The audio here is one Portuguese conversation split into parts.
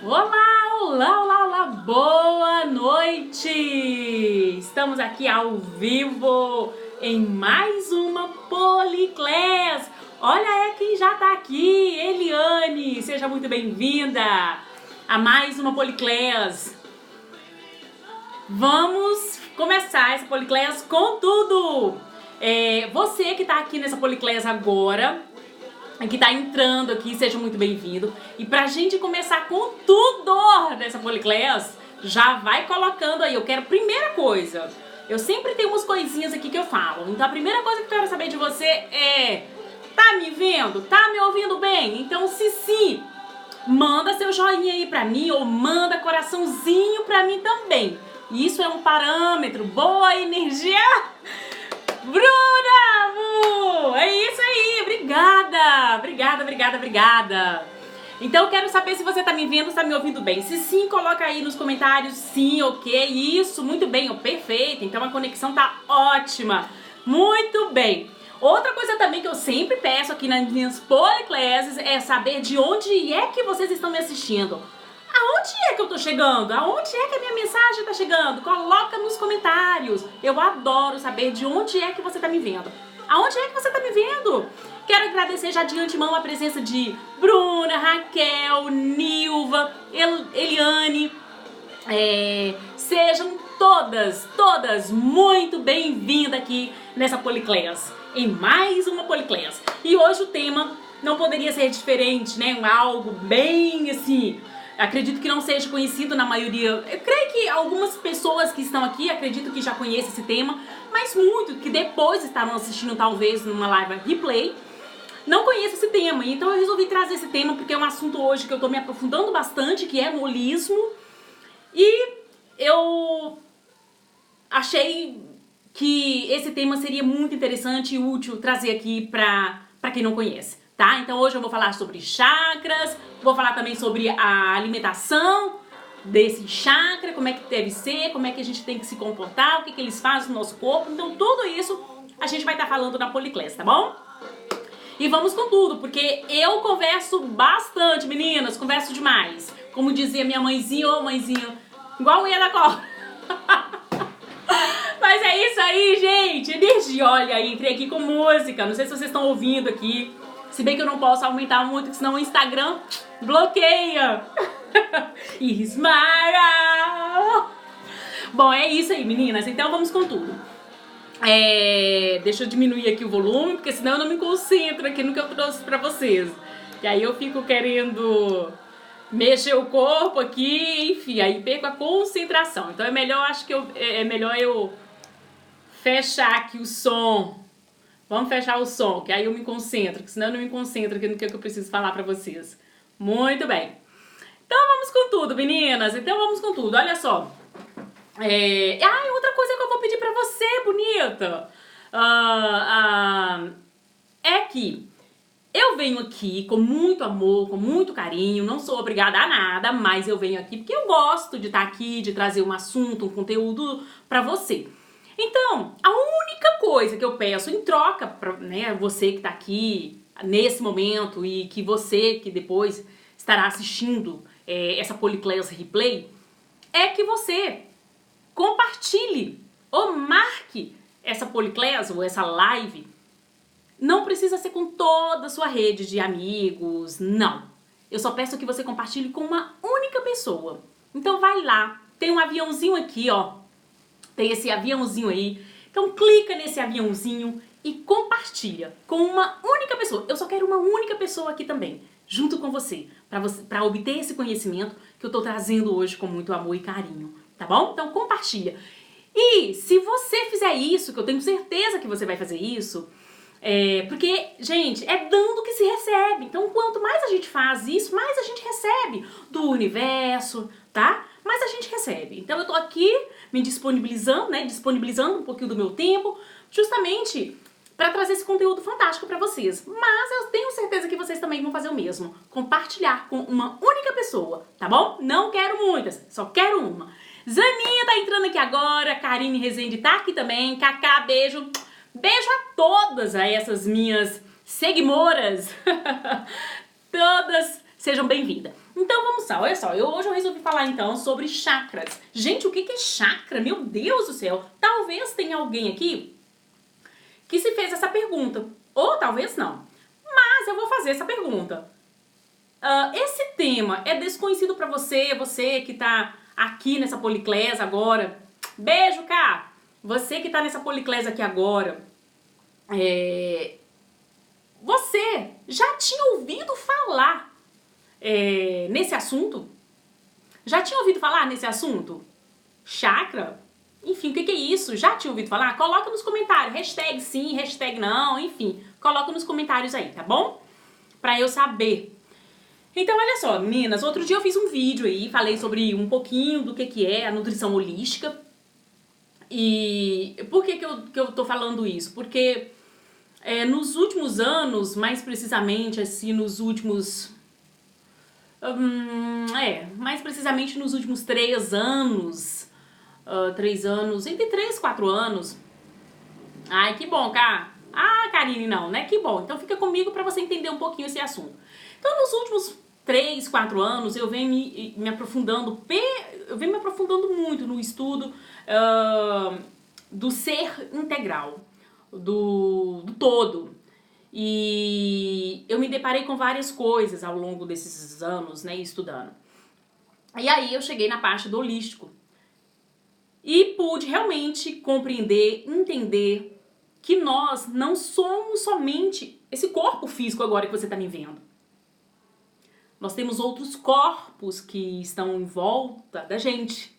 Olá, olá, olá, olá, boa noite! Estamos aqui ao vivo em mais uma Policlass. Olha quem já tá aqui, Eliane, seja muito bem-vinda a mais uma Policlass. Vamos começar essa Policlass com tudo! Você que tá aqui nessa Policlass agora, que tá entrando aqui, seja muito bem-vindo. E pra gente começar com tudo dessa Policlass, já vai colocando aí. Eu quero, primeira coisa, eu sempre tenho umas coisinhas aqui que eu falo. Então a primeira coisa que eu quero saber de você é: tá me vendo? Tá me ouvindo bem? Então se sim, manda seu joinha aí pra mim ou manda coraçãozinho pra mim também. Isso é um parâmetro. Boa energia! Bruna! É isso aí, obrigada! Obrigada! Então eu quero saber se você tá me vendo, tá me ouvindo bem. Se sim, coloca aí nos comentários sim, ok, isso, muito bem, perfeito. Então a conexão tá ótima, muito bem. Outra coisa também que eu sempre peço aqui nas minhas Policlasses é saber de onde é que vocês estão me assistindo. Aonde é que eu tô chegando? Aonde é que a minha mensagem tá chegando? Coloca nos comentários. Eu adoro saber de onde é que você tá me vendo. Aonde é que você tá me vendo? Quero agradecer já de antemão a presença de Bruna, Raquel, Nilva, Eliane. Sejam todas muito bem-vindas aqui nessa Policlass, em mais uma Policlass. E hoje o tema não poderia ser diferente, né? Algo bem assim... Acredito que não seja conhecido na maioria. Eu creio que algumas pessoas que estão aqui, acredito que já conhecem esse tema, mas muito que depois estavam assistindo talvez numa live replay, não conhecem esse tema. Então eu resolvi trazer esse tema porque é um assunto hoje que eu tô me aprofundando bastante, que é no holismo. E eu achei que esse tema seria muito interessante e útil trazer aqui pra quem não conhece. Tá? Então hoje eu vou falar sobre chakras, vou falar também sobre a alimentação desse chakra, como é que deve ser, como é que a gente tem que se comportar, o que eles fazem no nosso corpo. Então tudo isso a gente vai estar falando na Policlass, tá bom? E vamos com tudo, porque eu converso bastante, meninas, converso demais. Como dizia minha mãezinha, ô mãezinha, igual ia da cor. Mas é isso aí, gente, energia. Olha aí, entrei aqui com música, não sei se vocês estão ouvindo aqui. Se bem que eu não posso aumentar muito, porque senão o Instagram bloqueia. Smile! Bom, é isso aí, meninas. Então vamos com tudo. Deixa eu diminuir aqui o volume, porque senão eu não me concentro aqui no que eu trouxe pra vocês. E aí eu fico querendo mexer o corpo aqui, enfim, aí perco a concentração. Então é melhor, acho que é melhor eu fechar aqui o som. Vamos fechar o som, que aí eu me concentro, que senão eu não me concentro aqui no que eu preciso falar pra vocês. Muito bem. Então vamos com tudo, meninas. Então vamos com tudo. Olha só. Outra coisa que eu vou pedir pra você, bonita. É que eu venho aqui com muito amor, com muito carinho. Não sou obrigada a nada, mas eu venho aqui porque eu gosto de estar aqui, de trazer um assunto, um conteúdo pra você. Então, a única coisa que eu peço em troca para, né, você que está aqui nesse momento e que você que depois estará assistindo essa Policlass Replay, é que você compartilhe ou marque essa Policlass ou essa live. Não precisa ser com toda a sua rede de amigos, não. Eu só peço que você compartilhe com uma única pessoa. Então vai lá, tem um aviãozinho aqui, ó. Tem esse aviãozinho aí. Então clica nesse aviãozinho e compartilha com uma única pessoa. Eu só quero uma única pessoa aqui também, junto com você, para obter esse conhecimento que eu tô trazendo hoje com muito amor e carinho, tá bom? Então compartilha. E se você fizer isso, que eu tenho certeza que você vai fazer isso, porque, gente, é dando que se recebe. Então quanto mais a gente faz isso, mais a gente recebe do universo, tá? Mas a gente recebe. Então eu tô aqui me disponibilizando, né? Disponibilizando um pouquinho do meu tempo, justamente para trazer esse conteúdo fantástico para vocês. Mas eu tenho certeza que vocês também vão fazer o mesmo. Compartilhar com uma única pessoa, tá bom? Não quero muitas, só quero uma. Zaninha tá entrando aqui agora, Karine Rezende tá aqui também, Cacá, beijo. Beijo a todas essas minhas seguimoras. Todas Sejam bem-vindas. Então vamos lá, olha só, hoje eu resolvi falar então sobre chakras. Gente, o que é chakra? Meu Deus do céu! Talvez tenha alguém aqui que se fez essa pergunta, ou talvez não. Mas eu vou fazer essa pergunta. Esse tema é desconhecido pra você, você que tá aqui nessa Policlés agora. Beijo, Cá! Você que tá nessa Policlés aqui agora, você já tinha ouvido falar nesse assunto? Já tinha ouvido falar nesse assunto? Chakra? Enfim, o que é isso? Já tinha ouvido falar? Coloca nos comentários, hashtag sim, hashtag não, enfim. Coloca nos comentários aí, tá bom? Pra eu saber. Então, olha só, meninas, outro dia eu fiz um vídeo aí, falei sobre um pouquinho do que é a nutrição holística. E por que eu tô falando isso? Porque nos últimos anos, mais precisamente assim, nos últimos... mais precisamente nos últimos 3 anos, 3 anos, entre 3 e 4 anos. Ai, que bom, Cá. Ah, Karine, não, né? Que bom. Então fica comigo pra você entender um pouquinho esse assunto. Então, nos últimos 3, 4 anos, eu venho me aprofundando, muito no estudo do ser integral, do todo. E eu me deparei com várias coisas ao longo desses anos, né, estudando. E aí eu cheguei na parte do holístico. E pude realmente compreender, entender que nós não somos somente esse corpo físico agora que você está me vendo. Nós temos outros corpos que estão em volta da gente.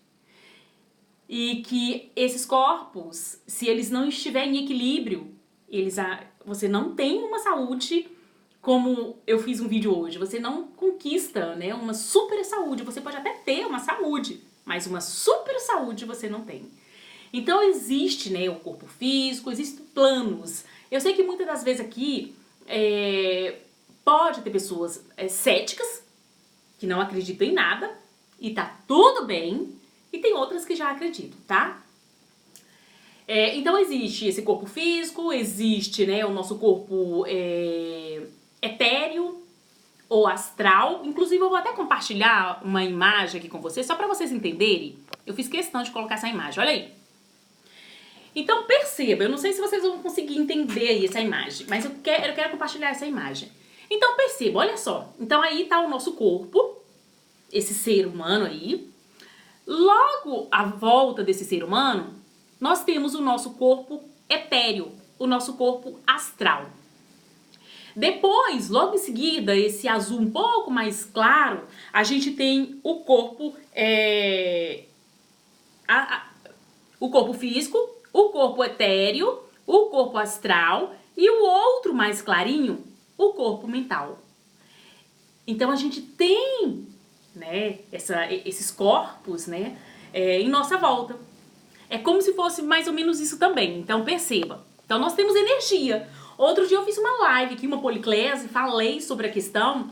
E que esses corpos, se eles não estiverem em equilíbrio, você não tem uma saúde como eu fiz um vídeo hoje. Você não conquista, né, uma super saúde. Você pode até ter uma saúde, mas uma super saúde você não tem. Então existe, né, o corpo físico, existem planos. Eu sei que muitas das vezes aqui pode ter pessoas céticas, que não acreditam em nada, e tá tudo bem, e tem outras que já acreditam, tá? Então existe esse corpo físico, existe, né, o nosso corpo etéreo ou astral. Inclusive eu vou até compartilhar uma imagem aqui com vocês, só para vocês entenderem. Eu fiz questão de colocar essa imagem, olha aí. Então perceba, eu não sei se vocês vão conseguir entender aí essa imagem, mas eu quero compartilhar essa imagem. Então perceba, olha só. Então aí tá o nosso corpo, esse ser humano aí. Logo à volta desse ser humano, nós temos o nosso corpo etéreo, o nosso corpo astral. Depois, logo em seguida, esse azul um pouco mais claro, a gente tem o corpo, o corpo físico, o corpo etéreo, o corpo astral e o outro mais clarinho, o corpo mental. Então a gente tem, né, esses corpos, né, em nossa volta. É como se fosse mais ou menos isso também. Então perceba. Então nós temos energia. Outro dia eu fiz uma live aqui, uma Policlés, e falei sobre a questão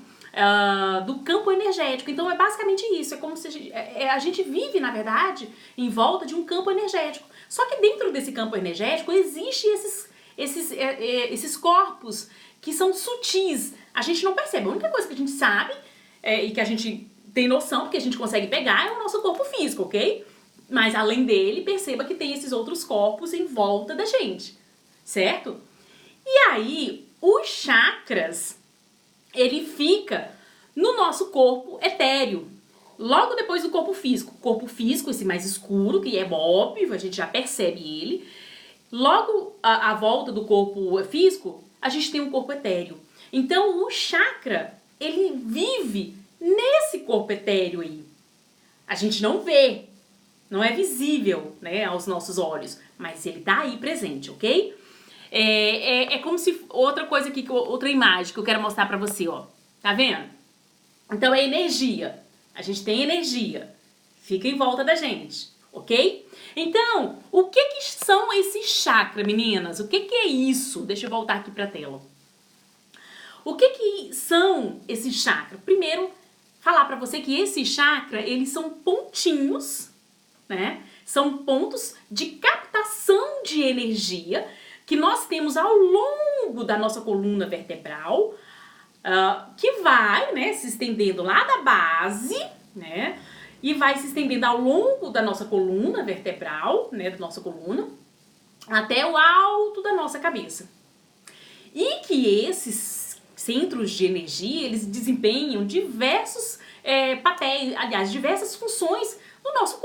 do campo energético. Então é basicamente isso. É como se a gente vive, na verdade, em volta de um campo energético. Só que dentro desse campo energético existem esses corpos que são sutis. A gente não percebe. A única coisa que a gente sabe e que a gente tem noção, que a gente consegue pegar, é o nosso corpo físico, ok? Mas além dele, perceba que tem esses outros corpos em volta da gente, certo? E aí, os chakras, ele fica no nosso corpo etéreo, logo depois do corpo físico. Corpo físico, esse mais escuro, que é óbvio, a gente já percebe ele. Logo à volta do corpo físico, a gente tem um corpo etéreo. Então, o chakra, ele vive nesse corpo etéreo aí. A gente não vê, não é visível, né, aos nossos olhos, mas ele tá aí presente, ok? É como se... Outra coisa aqui, outra imagem que eu quero mostrar pra você, ó. Tá vendo? Então é energia. A gente tem energia. Fica em volta da gente, ok? Então, o que são esses chakras, meninas? O que é isso? Deixa eu voltar aqui pra tela. O que são esses chakras? Primeiro, falar pra você que esses chakras, eles são pontinhos, né? São pontos de captação de energia que nós temos ao longo da nossa coluna vertebral, que vai, né, se estendendo lá da base, né, e vai se estendendo ao longo da nossa coluna vertebral, né, da nossa coluna, até o alto da nossa cabeça. E que esses centros de energia, eles desempenham diversos papéis, aliás, diversas funções no nosso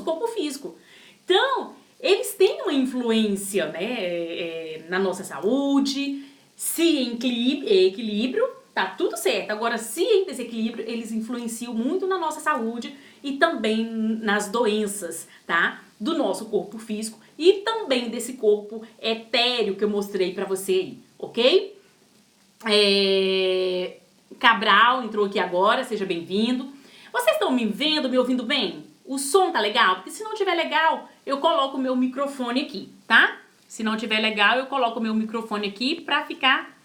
corpo físico. Então, eles têm uma influência, né, na nossa saúde. Se em equilíbrio, tá tudo certo. Agora, se em desequilíbrio, eles influenciam muito na nossa saúde e também nas doenças, tá? Do nosso corpo físico e também desse corpo etéreo que eu mostrei pra você aí, ok? Cabral entrou aqui agora, seja bem-vindo. Vocês estão me vendo, me ouvindo bem? O som tá legal? Porque se não tiver legal, eu coloco o meu microfone aqui, tá? Se não tiver legal, eu coloco o meu microfone aqui pra ficar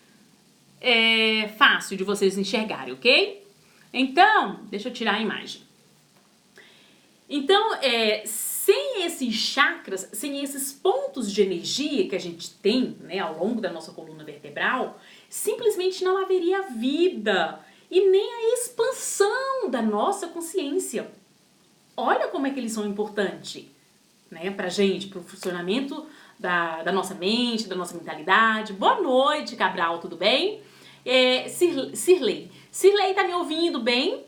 fácil de vocês enxergarem, ok? Então, deixa eu tirar a imagem. Então, sem esses chakras, sem esses pontos de energia que a gente tem, né, ao longo da nossa coluna vertebral, simplesmente não haveria vida e nem a expansão da nossa consciência. Olha como é que eles são importantes, né, pra gente, pro funcionamento da nossa mente, da nossa mentalidade. Boa noite, Cabral, tudo bem? Cirlei. Cirlei, tá me ouvindo bem?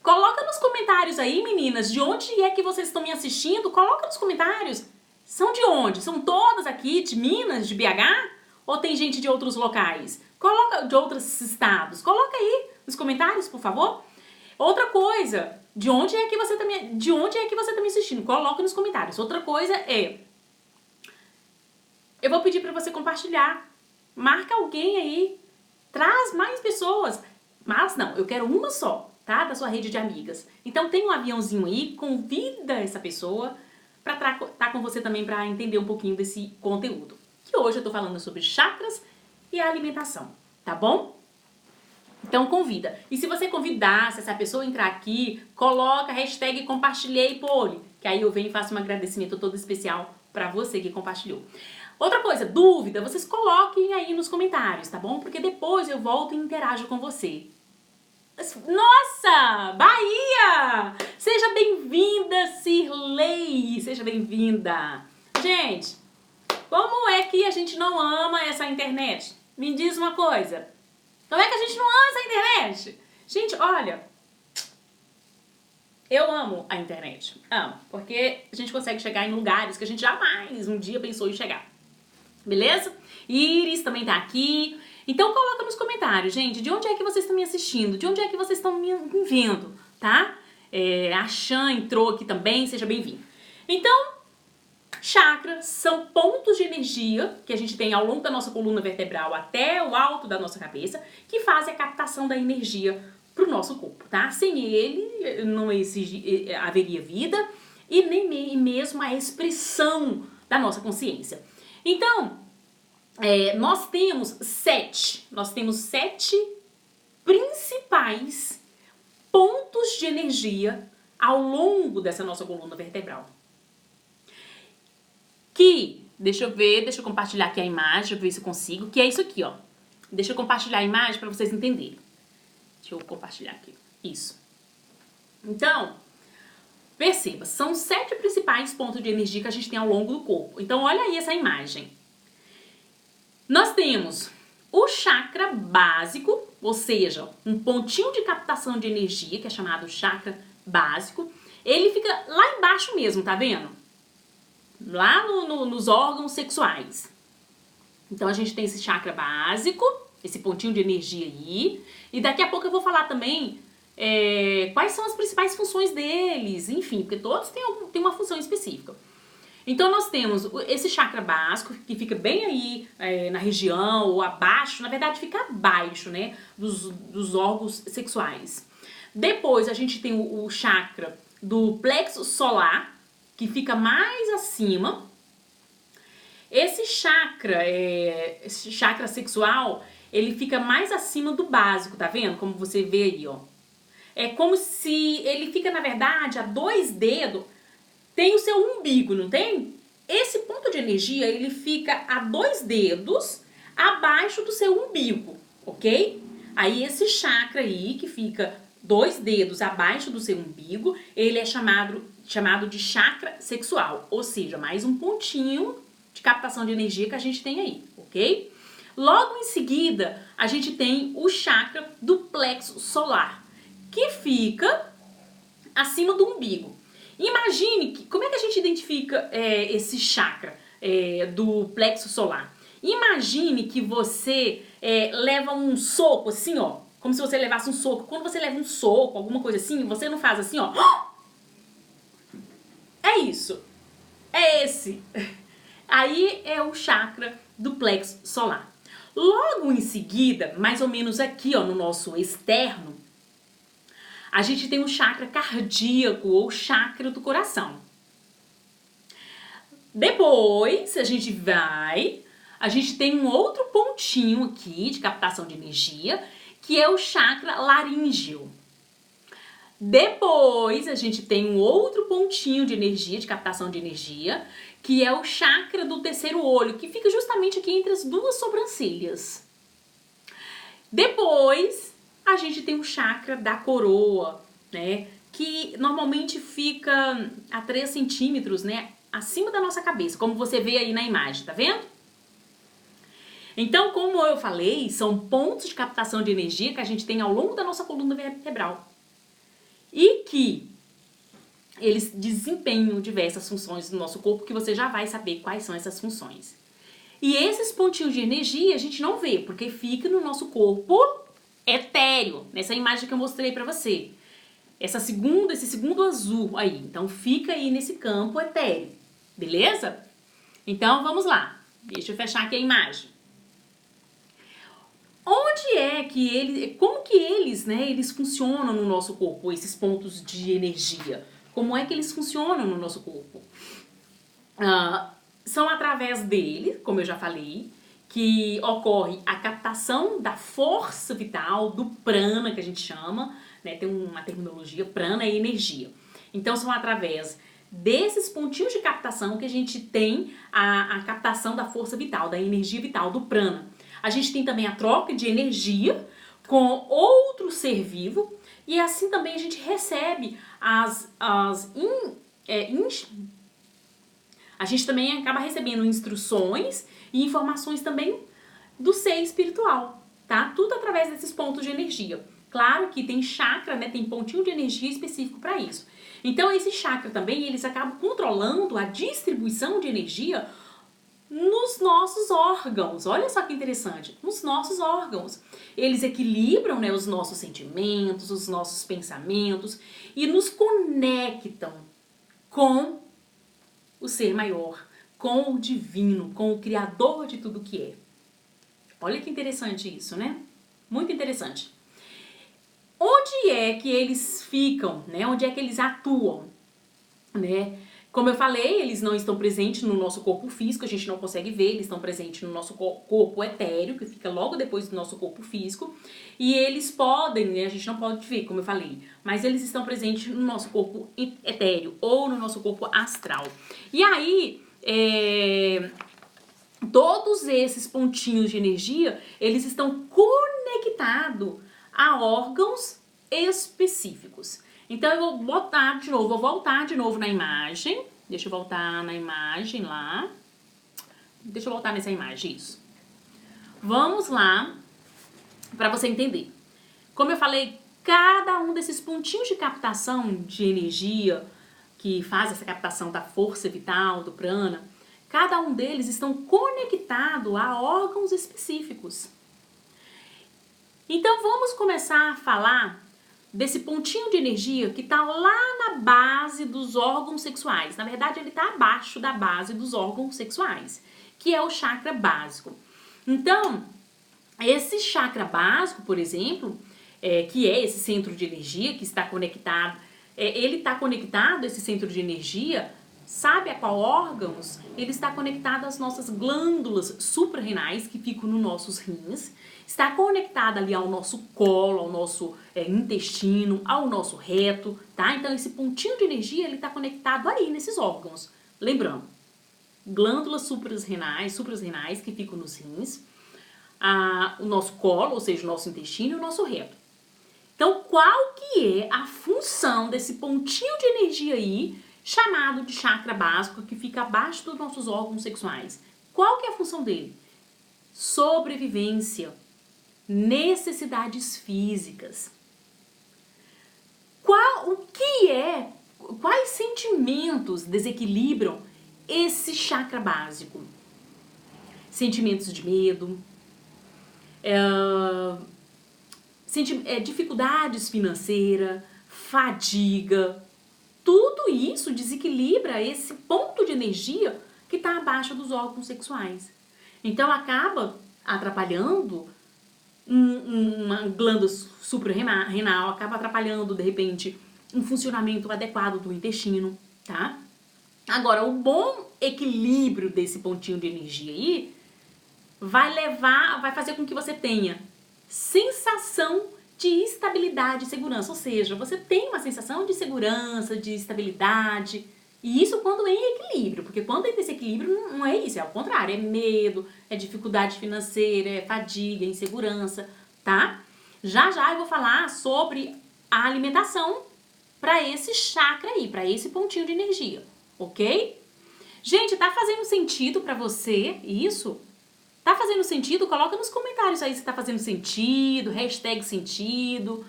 Coloca nos comentários aí, meninas, de onde é que vocês estão me assistindo. Coloca nos comentários. São de onde? São todas aqui, de Minas, de BH? Ou tem gente de outros locais? Coloca de outros estados. Coloca aí nos comentários, por favor. Outra coisa, de onde é que você tá me assistindo? Coloca nos comentários. Outra coisa eu vou pedir para você compartilhar. Marca alguém aí. Traz mais pessoas. Mas não, eu quero uma só, tá? Da sua rede de amigas. Então tem um aviãozinho aí, convida essa pessoa pra estar com você também pra entender um pouquinho desse conteúdo. Que hoje eu tô falando sobre chakras e a alimentação, tá bom? Então convida. E se você convidar, se essa pessoa entrar aqui, coloca a hashtag compartilhei, Poli, que aí eu venho e faço um agradecimento todo especial pra você que compartilhou. Outra coisa, dúvida, vocês coloquem aí nos comentários, tá bom? Porque depois eu volto e interajo com você. Nossa, Bahia! Seja bem-vinda, Cirlei! Seja bem-vinda! Gente, como é que a gente não ama essa internet? Me diz uma coisa. Como é que a gente não ama essa internet? Gente, olha, eu amo a internet. Amo, porque a gente consegue chegar em lugares que a gente jamais um dia pensou em chegar. Beleza? Iris também tá aqui. Então coloca nos comentários, gente, de onde é que vocês estão me assistindo? De onde é que vocês estão me vendo, tá? A Chan entrou aqui também, seja bem-vindo. Então, chakras são pontos de energia que a gente tem ao longo da nossa coluna vertebral até o alto da nossa cabeça, que fazem a captação da energia pro nosso corpo, tá? Sem ele, não haveria vida e nem mesmo a expressão da nossa consciência. Então, nós temos sete principais pontos de energia ao longo dessa nossa coluna vertebral. Que, deixa eu compartilhar aqui a imagem, deixa eu ver se eu consigo, que é isso aqui, ó. Deixa eu compartilhar a imagem para vocês entenderem. Deixa eu compartilhar aqui, isso. Então, perceba, são 7 principais pontos de energia que a gente tem ao longo do corpo. Então, olha aí essa imagem. Nós temos o chakra básico, ou seja, um pontinho de captação de energia, que é chamado chakra básico. Ele fica lá embaixo mesmo, tá vendo? Lá nos órgãos sexuais. Então, a gente tem esse chakra básico, esse pontinho de energia aí. E daqui a pouco eu vou falar também quais são as principais funções deles, enfim, porque todos têm uma função específica. Então, nós temos esse chakra básico, que fica bem aí na região, ou abaixo, na verdade fica abaixo, né, dos órgãos sexuais. Depois, a gente tem o chakra do plexo solar, que fica mais acima. Esse chakra sexual, ele fica mais acima do básico, tá vendo? Como você vê aí, ó. É como se ele fica, na verdade, a 2 dedos, tem o seu umbigo, não tem? Esse ponto de energia, ele fica a 2 dedos abaixo do seu umbigo. ok? Aí esse chakra aí, que fica 2 dedos abaixo do seu umbigo, ele é chamado de chakra sexual, ou seja, mais um pontinho de captação de energia que a gente tem aí, ok? Logo em seguida, a gente tem o chakra do plexo solar, que fica acima do umbigo. Imagine como é que a gente identifica esse chakra do plexo solar. Imagine que você leva um soco assim, ó, como se você levasse um soco. Quando você leva um soco, alguma coisa assim, você não faz assim, ó. É isso. É esse. Aí é o chakra do plexo solar. Logo em seguida, mais ou menos aqui, ó, no nosso externo, a gente tem o chakra cardíaco ou chakra do coração. Depois, a gente tem um outro pontinho aqui de captação de energia, que é o chakra laríngeo. Depois, a gente tem um outro pontinho de energia, de captação de energia, que é o chakra do terceiro olho, que fica justamente aqui entre as duas sobrancelhas. Depois, a gente tem o chakra da coroa, né? Que normalmente fica a 3 centímetros, né? Acima da nossa cabeça, como você vê aí na imagem, tá vendo? Então, como eu falei, são pontos de captação de energia que a gente tem ao longo da nossa coluna vertebral. E que eles desempenham diversas funções no nosso corpo, que você já vai saber quais são essas funções. E esses pontinhos de energia a gente não vê, porque fica no nosso corpo etéreo, nessa imagem que eu mostrei pra você. Esse segundo azul aí, então fica aí nesse campo etéreo, beleza? Então vamos lá, deixa eu fechar aqui a imagem. Onde é que como que eles funcionam no nosso corpo, esses pontos de energia? Como é que eles funcionam no nosso corpo? São através dele, como eu já falei, que ocorre a captação da força vital, do prana, que a gente chama, né? Tem uma terminologia, prana é energia. Então são através desses pontinhos de captação que a gente tem a captação da força vital, da energia vital, do prana. A gente tem também a troca de energia com outro ser vivo e assim também a gente recebe a gente também acaba recebendo instruções e informações também do ser espiritual, tá? Tudo através desses pontos de energia. Claro que tem chakra, né? Tem pontinho de energia específico para isso. Então esse chakra também, eles acabam controlando a distribuição de energia nos nossos órgãos. Olha só que interessante, nos nossos órgãos. Eles equilibram, né, os nossos sentimentos, os nossos pensamentos e nos conectam com o ser maior, com o divino, com o criador de tudo que é. Olha que interessante isso, né? Muito interessante. Onde é que eles ficam, né? Onde é que eles atuam, né? Como eu falei, eles não estão presentes no nosso corpo físico, a gente não consegue ver, eles estão presentes no nosso corpo etéreo, que fica logo depois do nosso corpo físico, e eles podem, né, a gente não pode ver, como eu falei, mas eles estão presentes no nosso corpo etéreo ou no nosso corpo astral. E aí, todos esses pontinhos de energia, eles estão conectados a órgãos específicos. Então eu vou voltar de novo na imagem. Deixa eu voltar na imagem lá. Deixa eu voltar nessa imagem, isso. Vamos lá, para você entender. Como eu falei, cada um desses pontinhos de captação de energia, que faz essa captação da força vital, do prana, cada um deles estão conectados a órgãos específicos. Então vamos começar a falar desse pontinho de energia que está lá na base dos órgãos sexuais. Na verdade, ele está abaixo da base dos órgãos sexuais, que é o chakra básico. Então, esse chakra básico, por exemplo, que é esse centro de energia que está conectado, ele está conectado, esse centro de energia, sabe a qual órgãos? Ele está conectado às nossas glândulas suprarrenais, que ficam nos nossos rins, está conectado ali ao nosso colo, ao nosso intestino, ao nosso reto, tá? Então esse pontinho de energia, ele está conectado aí nesses órgãos. Lembrando, glândulas suprarrenais que ficam nos rins, o nosso colo, ou seja, o nosso intestino e o nosso reto. Então, qual que é a função desse pontinho de energia aí, chamado de chakra básico, que fica abaixo dos nossos órgãos sexuais? Qual que é a função dele? Sobrevivência, necessidades físicas. Quais sentimentos desequilibram esse chakra básico? Sentimentos de medo, dificuldades financeiras, fadiga, tudo isso desequilibra esse ponto de energia que está abaixo dos órgãos sexuais. Então acaba atrapalhando uma glândula suprarrenal, acaba atrapalhando, de repente, um funcionamento adequado do intestino, tá? Agora, o bom equilíbrio desse pontinho de energia aí vai fazer com que você tenha sensação de estabilidade e segurança, ou seja, você tem uma sensação de segurança, de estabilidade, e isso quando é em equilíbrio, porque quando é desequilíbrio não é isso, é ao contrário, é medo, é dificuldade financeira, é fadiga, é insegurança, tá? Já eu vou falar sobre a alimentação para esse chakra aí, para esse pontinho de energia, ok? Gente, tá fazendo sentido para você isso? Tá fazendo sentido? Coloca nos comentários aí se tá fazendo sentido, hashtag sentido,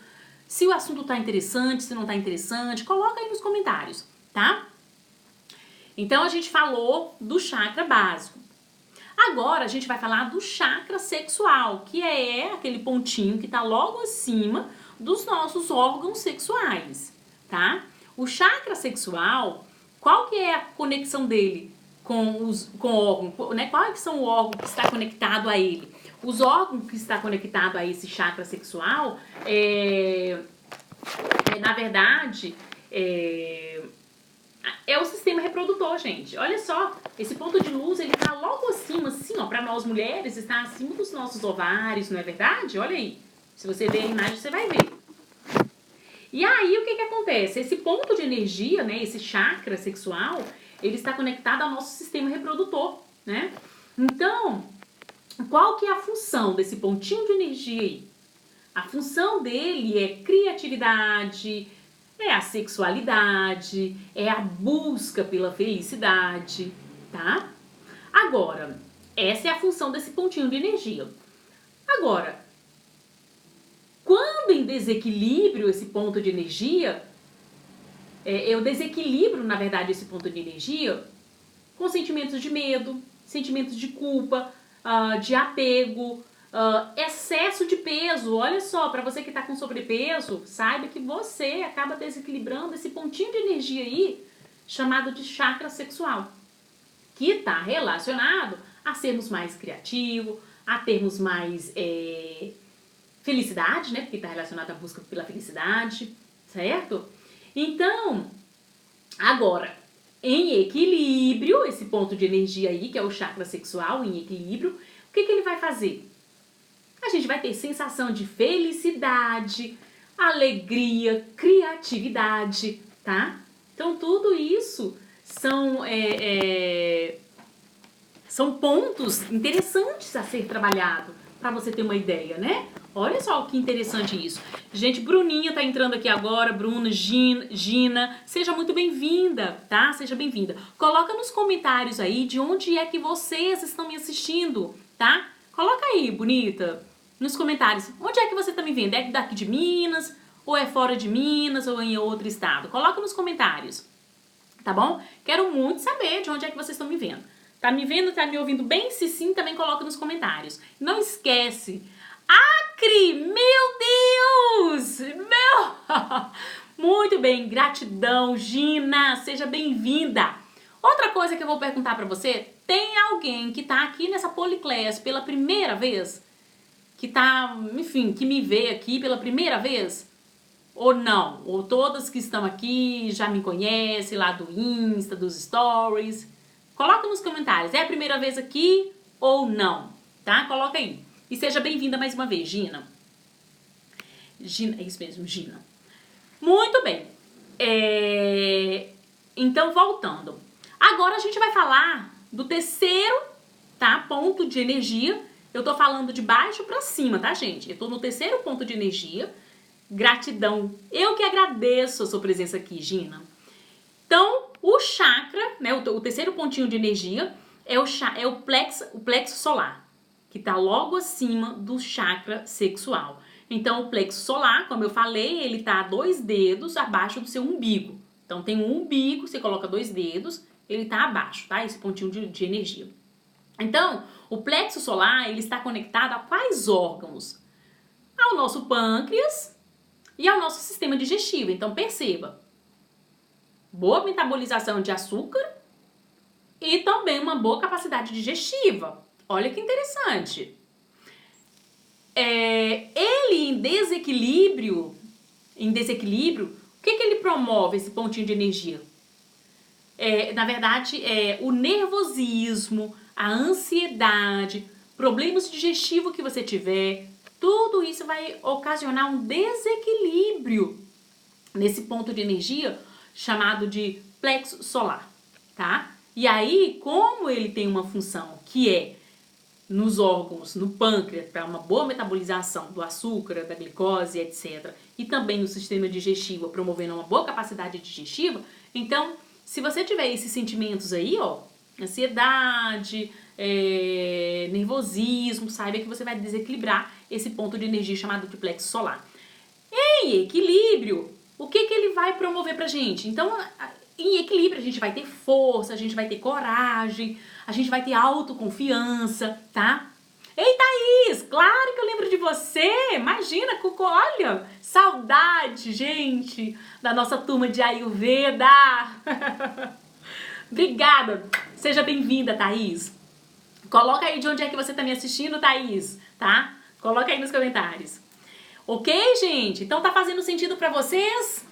se o assunto tá interessante, se não tá interessante, coloca aí nos comentários, tá? Então a gente falou do chakra básico. Agora a gente vai falar do chakra sexual, que é aquele pontinho que tá logo acima dos nossos órgãos sexuais, tá? O chakra sexual, qual que é a conexão dele com o órgão, né? Quais são o órgão que está conectado a ele? Os órgãos que está conectado a esse chakra sexual na verdade, é o sistema reprodutor, gente. Olha só, esse ponto de luz, ele tá logo acima, assim, ó, para nós mulheres, está acima dos nossos ovários, não é verdade? Olha aí, se você ver a imagem, você vai ver. E aí, o que acontece? Esse ponto de energia, né, esse chakra sexual, ele está conectado ao nosso sistema reprodutor, né? Então, qual que é a função desse pontinho de energia aí? A função dele é criatividade, é a sexualidade, é a busca pela felicidade, tá? Agora, essa é a função desse pontinho de energia. Agora, quando em desequilíbrio esse ponto de energia, eu desequilibro, na verdade, esse ponto de energia com sentimentos de medo, sentimentos de culpa, de apego, excesso de peso. Olha só, para você que está com sobrepeso, saiba que você acaba desequilibrando esse pontinho de energia aí, chamado de chakra sexual, que está relacionado a sermos mais criativos, a termos mais felicidade, né? Porque está relacionado à busca pela felicidade, certo? Então, agora, em equilíbrio, esse ponto de energia aí, que é o chakra sexual, em equilíbrio, o que ele vai fazer? A gente vai ter sensação de felicidade, alegria, criatividade, tá? Então, tudo isso são pontos interessantes a ser trabalhado, para você ter uma ideia, né? Olha só que interessante isso. Gente, Bruninha tá entrando aqui agora, Bruna, Gina, seja muito bem-vinda, tá? Seja bem-vinda. Coloca nos comentários aí de onde é que vocês estão me assistindo, tá? Coloca aí, bonita, nos comentários. Onde é que você tá me vendo? É daqui de Minas, ou é fora de Minas, ou em outro estado? Coloca nos comentários, tá bom? Quero muito saber de onde é que vocês estão me vendo. Tá me vendo, tá me ouvindo bem? Se sim, também coloca nos comentários. Não esquece... Acre, meu Deus, muito bem, gratidão, Gina, seja bem-vinda. Outra coisa que eu vou perguntar pra você, tem alguém que tá aqui nessa Policlass pela primeira vez? Que tá, enfim, que me vê aqui pela primeira vez? Ou não? Ou todas que estão aqui já me conhecem lá do Insta, dos Stories? Coloca nos comentários, é a primeira vez aqui ou não, tá? Coloca aí. E seja bem-vinda mais uma vez, Gina. Gina, é isso mesmo, Gina. Muito bem. Então, voltando. Agora a gente vai falar do terceiro, tá, ponto de energia, Eu tô falando de baixo pra cima, tá, gente? Eu tô no terceiro ponto de energia. Gratidão. Eu que agradeço a sua presença aqui, Gina. Então, o chakra, né, o terceiro pontinho de energia é o plexo solar, que tá logo acima do chakra sexual. Então, o plexo solar, como eu falei, ele tá a 2 dedos abaixo do seu umbigo. Então, tem um umbigo, você coloca 2 dedos, ele tá abaixo, tá? Esse pontinho de energia. Então, o plexo solar, ele está conectado a quais órgãos? Ao nosso pâncreas e ao nosso sistema digestivo. Então, perceba, boa metabolização de açúcar e também uma boa capacidade digestiva. Olha que interessante. Ele em desequilíbrio, o que ele promove, esse pontinho de energia? Na verdade, o nervosismo, a ansiedade, problemas digestivos que você tiver, tudo isso vai ocasionar um desequilíbrio nesse ponto de energia chamado de plexo solar, tá? E aí, como ele tem uma função que é nos órgãos, no pâncreas, para uma boa metabolização do açúcar, da glicose, etc. E também no sistema digestivo, promovendo uma boa capacidade digestiva. Então, se você tiver esses sentimentos aí, ó, ansiedade, nervosismo, saiba que você vai desequilibrar esse ponto de energia chamado de plexo solar. Em equilíbrio, o que ele vai promover pra gente? Então, em equilíbrio, a gente vai ter força, a gente vai ter coragem, a gente vai ter autoconfiança, tá? Ei, Thaís, claro que eu lembro de você. Imagina, Cuco, olha, saudade, gente, da nossa turma de Ayurveda. Obrigada. Seja bem-vinda, Thaís. Coloca aí de onde é que você tá me assistindo, Thaís, tá? Coloca aí nos comentários. Ok, gente? Então tá fazendo sentido pra vocês?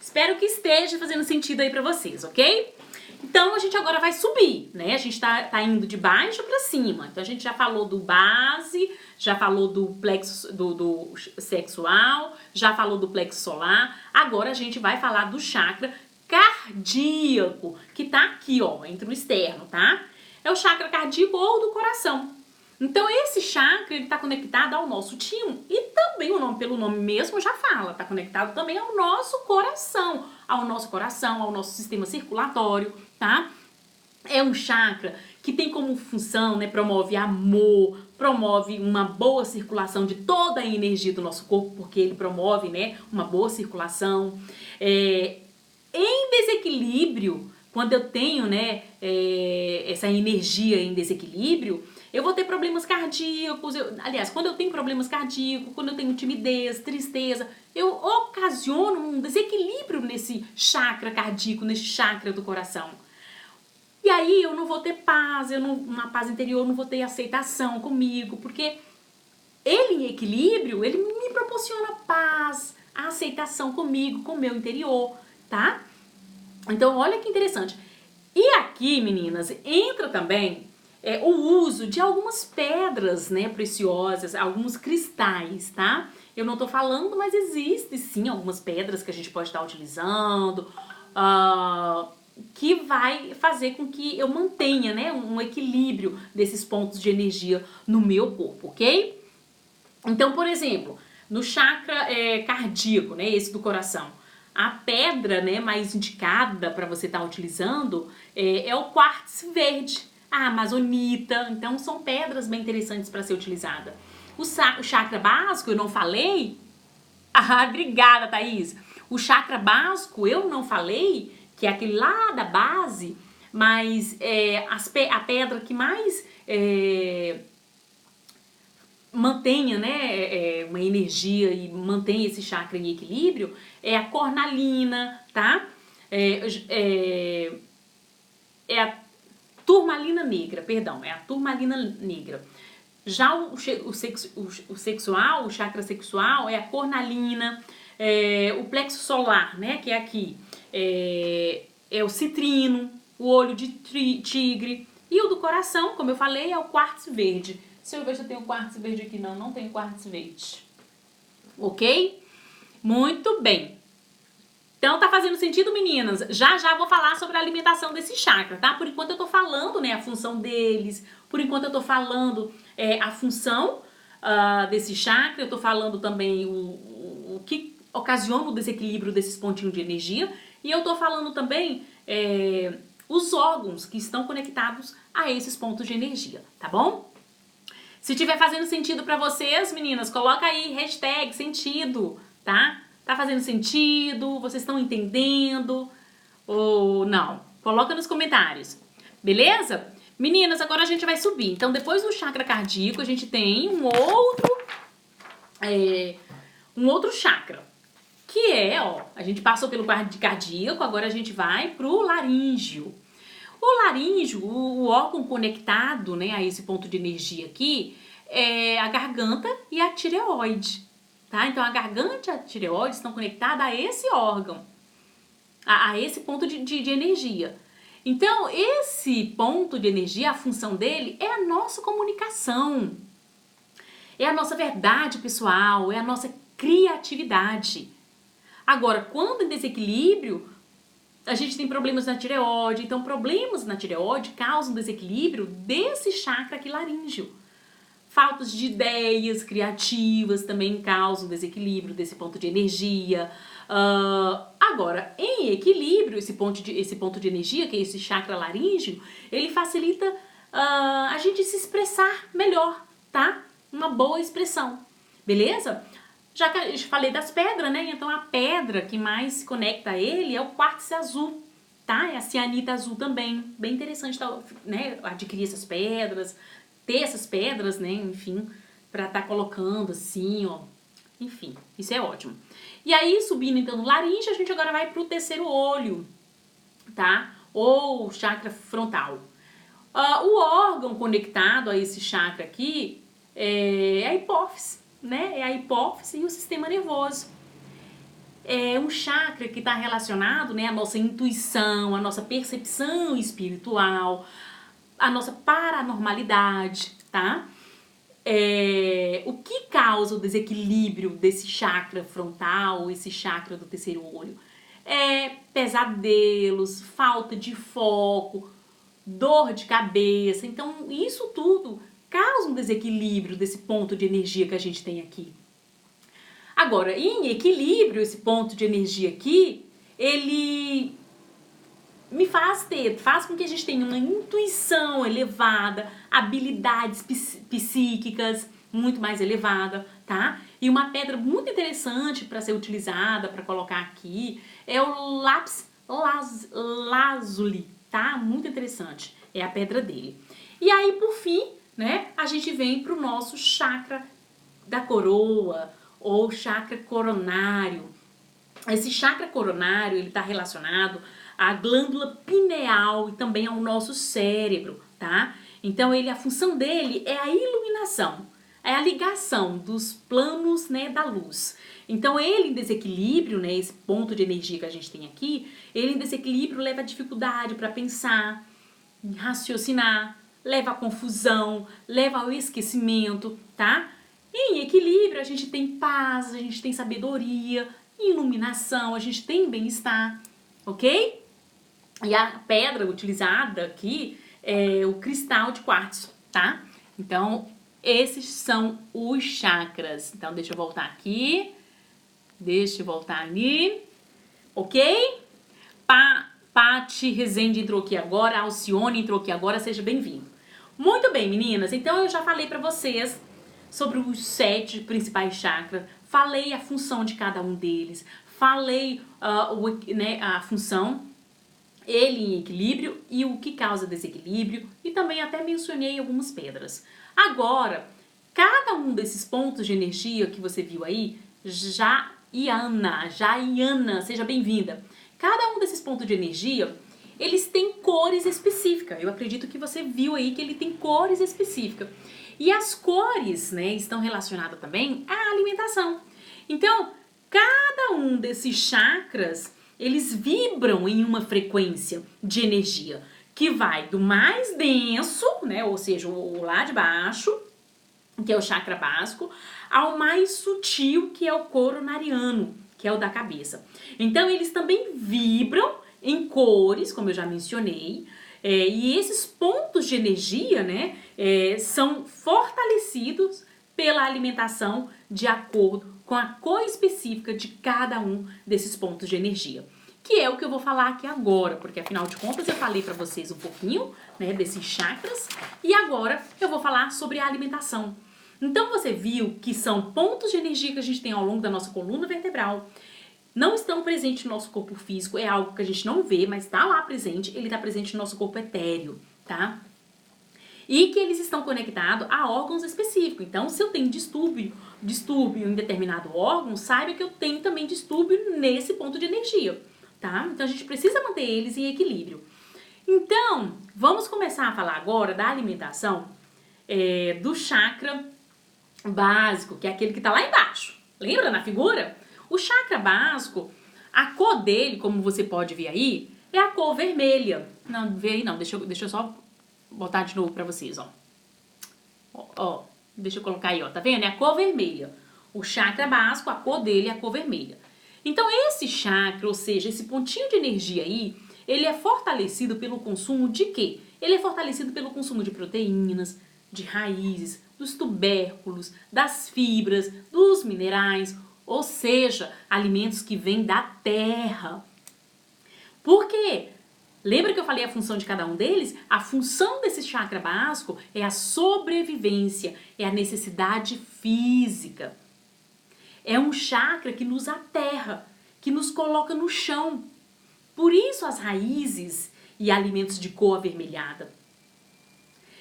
Espero que esteja fazendo sentido aí pra vocês, ok? Então a gente agora vai subir, né? A gente tá indo de baixo pra cima. Então a gente já falou do base, já falou do plexo do sexual, já falou do plexo solar. Agora a gente vai falar do chakra cardíaco, que tá aqui, ó, entre o externo, tá? É o chakra cardíaco ou do coração. Então esse chakra, ele tá conectado ao nosso timo e também pelo nome mesmo já fala, tá conectado também ao nosso coração, ao nosso sistema circulatório, tá? É um chakra que tem como função, né, promove amor, promove uma boa circulação de toda a energia do nosso corpo, porque ele promove, né, uma boa circulação. Em desequilíbrio, quando eu tenho, né, essa energia em desequilíbrio, eu vou ter problemas cardíacos. Aliás, quando eu tenho problemas cardíacos, quando eu tenho timidez, tristeza, eu ocasiono um desequilíbrio nesse chakra cardíaco, nesse chakra do coração. E aí eu não vou ter paz, na paz interior eu não vou ter aceitação comigo, porque ele em equilíbrio, ele me proporciona paz, a aceitação comigo, com o meu interior, tá? Então, olha que interessante. E aqui, meninas, entra também o uso de algumas pedras, né, preciosas, alguns cristais, tá? Eu não tô falando, mas existe sim algumas pedras que a gente pode estar utilizando, que vai fazer com que eu mantenha, né, um equilíbrio desses pontos de energia no meu corpo, ok? Então, por exemplo, no chakra cardíaco, né, esse do coração, a pedra, né, mais indicada para você estar utilizando é o quartzo verde, a amazonita. Então são pedras bem interessantes para ser utilizada. O chakra básico, eu não falei? Ah, obrigada, Thaís. O chakra básico, eu não falei, que é aquele lá da base, mas a pedra que mais mantenha, né, uma energia e mantém esse chakra em equilíbrio é a cornalina, tá? É a turmalina negra, perdão, é a turmalina negra. Já o sexual, o chakra sexual é a cornalina, o plexo solar, né, que é aqui, é o citrino, o olho de tigre, e o do coração, como eu falei, é o quartzo verde. Deixa eu ver se eu tenho quartzo verde aqui. Não tenho quartzo verde. Ok? Muito bem. Então tá fazendo sentido, meninas? Já vou falar sobre a alimentação desse chakra, tá? Por enquanto eu tô falando, né, a função deles. Por enquanto eu tô falando a função desse chakra, eu tô falando também o que ocasiona o desequilíbrio desses pontinhos de energia, e eu tô falando também os órgãos que estão conectados a esses pontos de energia, tá bom? Se tiver fazendo sentido pra vocês, meninas, coloca aí hashtag sentido, tá? Tá fazendo sentido? Vocês estão entendendo? Ou não? Coloca nos comentários, beleza? Meninas, agora a gente vai subir. Então, depois do chakra cardíaco, a gente tem um outro chakra, que a gente passou pelo cardíaco, agora a gente vai pro laríngeo. O laríngeo, o órgão conectado, né, a esse ponto de energia aqui, é a garganta e a tireoide, tá? Então, a garganta e a tireoide estão conectadas a esse órgão, a esse ponto de energia. Então, esse ponto de energia, a função dele é a nossa comunicação, é a nossa verdade pessoal, é a nossa criatividade. Agora, quando em desequilíbrio, a gente tem problemas na tireoide. Então, problemas na tireoide causam desequilíbrio desse chakra aqui laríngeo. Faltas de ideias criativas também causam desequilíbrio desse ponto de energia. Agora, em equilíbrio, esse ponto de energia, que é esse chakra laríngeo, ele facilita a gente se expressar melhor, tá? Uma boa expressão, beleza? Já que eu falei das pedras, né? Então a pedra que mais se conecta a ele é o quartzo azul, tá? É a cianita azul também. Bem interessante, né? Adquirir essas pedras, ter essas pedras, né? Enfim, pra estar colocando assim, ó. Enfim, isso é ótimo. E aí, subindo então no laringe, a gente agora vai pro terceiro olho, tá? Ou chakra frontal. O órgão conectado a esse chakra aqui é a hipófise, né? É a hipófise e o sistema nervoso. É um chakra que está relacionado, né, à nossa intuição, à nossa percepção espiritual, à nossa paranormalidade, tá? O que causa o desequilíbrio desse chakra frontal, esse chakra do terceiro olho? Pesadelos, falta de foco, dor de cabeça. Então, isso tudo causa um desequilíbrio desse ponto de energia que a gente tem aqui. Agora, em equilíbrio, esse ponto de energia aqui, ele faz com que a gente tenha uma intuição elevada, habilidades psíquicas muito mais elevada, tá? E uma pedra muito interessante para ser utilizada, para colocar aqui, é o lápis lazuli, tá? Muito interessante, é a pedra dele. E aí, por fim, né, a gente vem pro nosso chakra da coroa, ou chakra coronário. Esse chakra coronário, ele está relacionado à glândula pineal e também ao nosso cérebro, tá? Então, a função dele é a iluminação, é a ligação dos planos, né, da luz. Então, ele em desequilíbrio, né, esse ponto de energia que a gente tem aqui, ele em desequilíbrio leva a dificuldade para pensar, raciocinar, leva a confusão, leva ao esquecimento, tá? E em equilíbrio, a gente tem paz, a gente tem sabedoria, iluminação, a gente tem bem-estar, ok? E a pedra utilizada aqui é o cristal de quartzo, tá? Então, esses são os chakras. Então, deixa eu voltar aqui. Deixa eu voltar ali. Ok? Pati Rezende entrou aqui agora, Alcione entrou aqui agora, seja bem-vindo. Muito bem, meninas. Então, eu já falei pra vocês sobre os 7 principais chakras, falei a função de cada um deles, falei a função, ele em equilíbrio e o que causa desequilíbrio, e também até mencionei algumas pedras. Agora, cada um desses pontos de energia que você viu aí, Jaiana, seja bem-vinda. Cada um desses pontos de energia, eles têm cores específicas. Eu acredito que você viu aí que ele tem cores específicas. E as cores, né, estão relacionadas também à alimentação. Então, cada um desses chakras, eles vibram em uma frequência de energia que vai do mais denso, né, ou seja, o lá de baixo, que é o chakra básico, ao mais sutil, que é o coronariano, que é o da cabeça. Então, eles também vibram em cores, como eu já mencionei, E esses pontos de energia, né, são fortalecidos pela alimentação de acordo com a cor específica de cada um desses pontos de energia. Que é o que eu vou falar aqui agora, porque afinal de contas eu falei para vocês um pouquinho, né, desses chakras, e agora eu vou falar sobre a alimentação. Então você viu que são pontos de energia que a gente tem ao longo da nossa coluna vertebral, não estão presentes no nosso corpo físico, é algo que a gente não vê, mas está lá presente, ele está presente no nosso corpo etéreo, tá? E que eles estão conectados a órgãos específicos. Então, se eu tenho distúrbio em determinado órgão, saiba que eu tenho também distúrbio nesse ponto de energia, tá? Então, a gente precisa manter eles em equilíbrio. Então, vamos começar a falar agora da alimentação do chakra básico, que é aquele que está lá embaixo. Lembra na figura? O chakra básico, a cor dele, como você pode ver aí, é a cor vermelha. Não, vê aí não, deixa eu só botar de novo pra vocês, ó. Ó, deixa eu colocar aí, ó, tá vendo? É a cor vermelha. O chakra básico, a cor dele é a cor vermelha. Então esse chakra, ou seja, esse pontinho de energia aí, ele é fortalecido pelo consumo de quê? Ele é fortalecido pelo consumo de proteínas, de raízes, dos tubérculos, das fibras, dos minerais, ou seja, alimentos que vêm da terra. Por quê? Lembra que eu falei a função de cada um deles? A função desse chakra básico é a sobrevivência, é a necessidade física. É um chakra que nos aterra, que nos coloca no chão. Por isso as raízes e alimentos de cor avermelhada.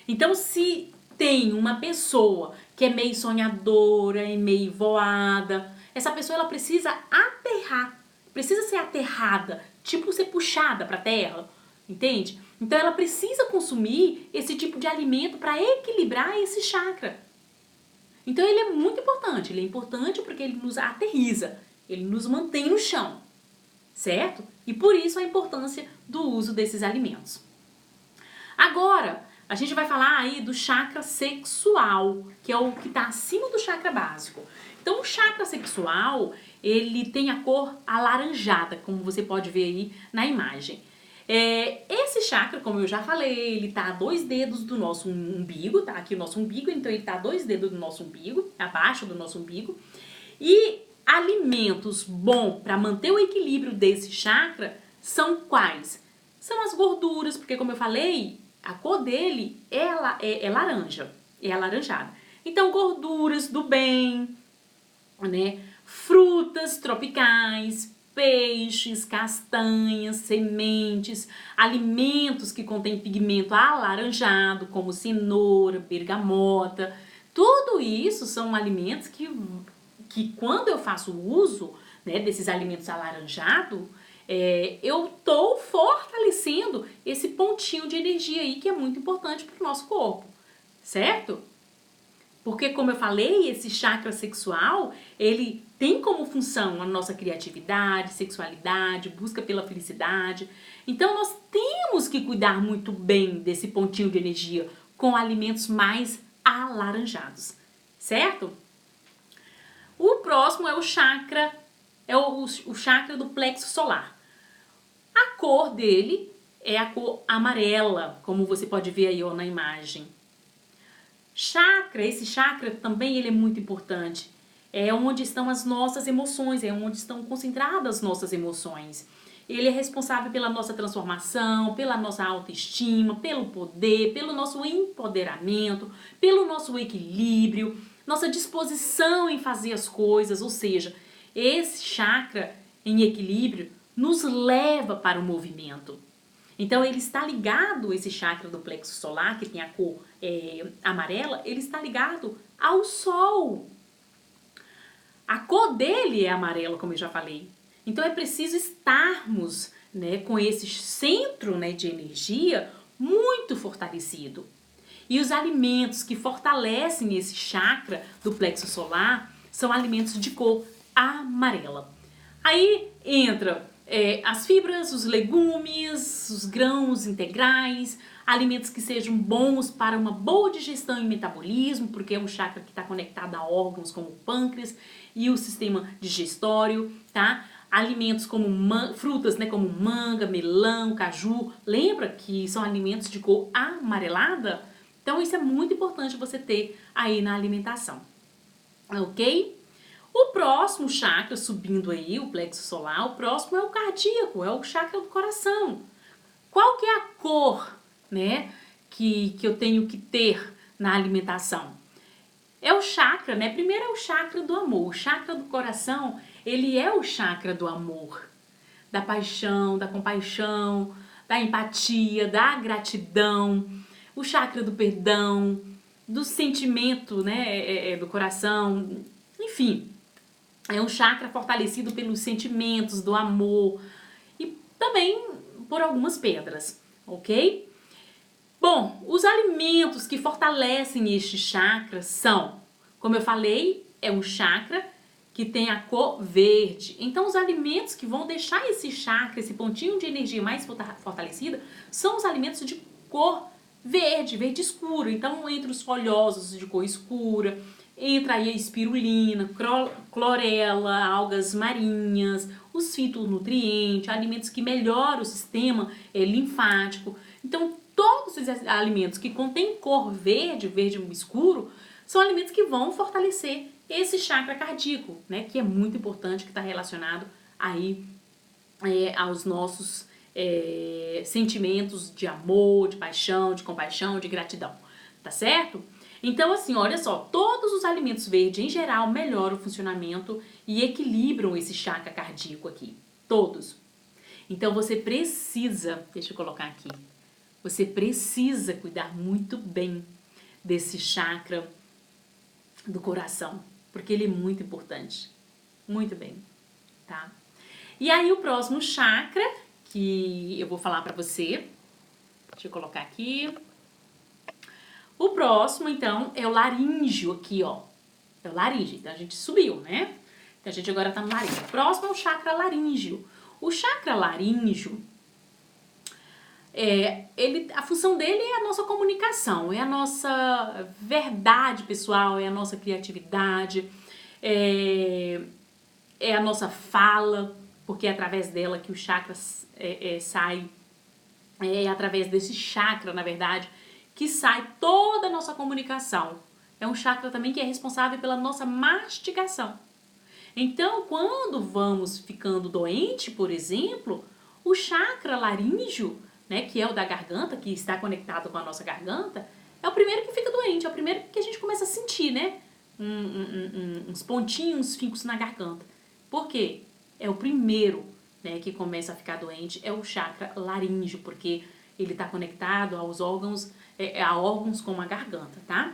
Então, se tem uma pessoa que é meio sonhadora e meio voada, essa pessoa ela precisa aterrar, precisa ser aterrada, tipo ser puxada para a terra, entende? Então ela precisa consumir esse tipo de alimento para equilibrar esse chakra. Então ele é muito importante, ele é importante porque ele nos aterriza, ele nos mantém no chão, certo? E por isso a importância do uso desses alimentos. Agora, a gente vai falar aí do chakra sexual, que é o que está acima do chakra básico. Então, o chakra sexual, ele tem a cor alaranjada, como você pode ver aí na imagem. Esse chakra, como eu já falei, ele está a 2 dedos do nosso umbigo, tá? Aqui o nosso umbigo, então ele está a 2 dedos do nosso umbigo, abaixo do nosso umbigo. E alimentos bons para manter o equilíbrio desse chakra são quais? São as gorduras, porque como eu falei, a cor dele é laranja, é alaranjada. Então, gorduras do bem, né? Frutas tropicais, peixes, castanhas, sementes, alimentos que contêm pigmento alaranjado, como cenoura, bergamota. Tudo isso são alimentos que quando eu faço uso, né, desses alimentos alaranjados, eu estou fortalecendo esse pontinho de energia aí que é muito importante para o nosso corpo, certo? Porque, como eu falei, esse chakra sexual, ele tem como função a nossa criatividade, sexualidade, busca pela felicidade. Então, nós temos que cuidar muito bem desse pontinho de energia com alimentos mais alaranjados, certo? O próximo é o chakra, o chakra do plexo solar. A cor dele é a cor amarela, como você pode ver aí ó, na imagem. Esse chakra também ele é muito importante. É onde estão as nossas emoções, é onde estão concentradas as nossas emoções. Ele é responsável pela nossa transformação, pela nossa autoestima, pelo poder, pelo nosso empoderamento, pelo nosso equilíbrio, nossa disposição em fazer as coisas, ou seja, esse chakra em equilíbrio nos leva para o movimento. Então ele está ligado, esse chakra do plexo solar, que tem a cor amarela, ele está ligado ao sol. A cor dele é amarela, como eu já falei. Então é preciso estarmos, né, com esse centro, né, de energia muito fortalecido. E os alimentos que fortalecem esse chakra do plexo solar são alimentos de cor amarela. Aí entra as fibras, os legumes, os grãos integrais, alimentos que sejam bons para uma boa digestão e metabolismo, porque é um chakra que está conectado a órgãos como o pâncreas e o sistema digestório, tá? alimentos como frutas, né, como manga, melão, caju. Lembra que são alimentos de cor amarelada? Então isso é muito importante você ter aí na alimentação, ok? O próximo chakra, subindo aí, o plexo solar, o próximo é o cardíaco, é o chakra do coração. Qual que é a cor, né, que eu tenho que ter na alimentação? É o chakra, né? Primeiro é o chakra do amor. O chakra do coração, ele é o chakra do amor, da paixão, da compaixão, da empatia, da gratidão, o chakra do perdão, do sentimento, né, do coração, enfim. É um chakra fortalecido pelos sentimentos, do amor e também por algumas pedras, ok? Bom, os alimentos que fortalecem este chakra são, como eu falei, é um chakra que tem a cor verde. Então, os alimentos que vão deixar esse chakra, esse pontinho de energia mais fortalecida, são os alimentos de cor verde, verde escuro. Então, entre os folhosos de cor escura, entra aí a espirulina, clorela, algas marinhas, os fitonutrientes, alimentos que melhoram o sistema linfático. Então, todos os alimentos que contêm cor verde, verde escuro, são alimentos que vão fortalecer esse chakra cardíaco, né? Que é muito importante, que está relacionado aí aos nossos sentimentos de amor, de paixão, de compaixão, de gratidão, tá certo? Então, assim, olha só, todos os alimentos verdes, em geral, melhoram o funcionamento e equilibram esse chakra cardíaco aqui. Todos. Então, você precisa, deixa eu colocar aqui, você precisa cuidar muito bem desse chakra do coração, porque ele é muito importante. Muito bem, tá? E aí, o próximo chakra que eu vou falar pra você, deixa eu colocar aqui. O próximo, então, é o laríngeo aqui, ó. É o laríngeo. Então, a gente subiu, né? Então, a gente agora tá no laríngeo. O próximo é o chakra laríngeo. O chakra laríngeo, a função dele é a nossa comunicação, é a nossa verdade pessoal, é a nossa criatividade, é a nossa fala, porque é através dela que o chakra sai, é através desse chakra, na verdade, que sai toda a nossa comunicação. É um chakra também que é responsável pela nossa mastigação. Então, quando vamos ficando doente, por exemplo, o chakra laríngeo, né, que é o da garganta, que está conectado com a nossa garganta, é o primeiro que fica doente, é o primeiro que a gente começa a sentir, né, uns pontinhos, uns fincos na garganta. Por quê? É o primeiro, né, que começa a ficar doente, é o chakra laríngeo, porque ele está conectado aos órgãos, a órgãos como a garganta, tá?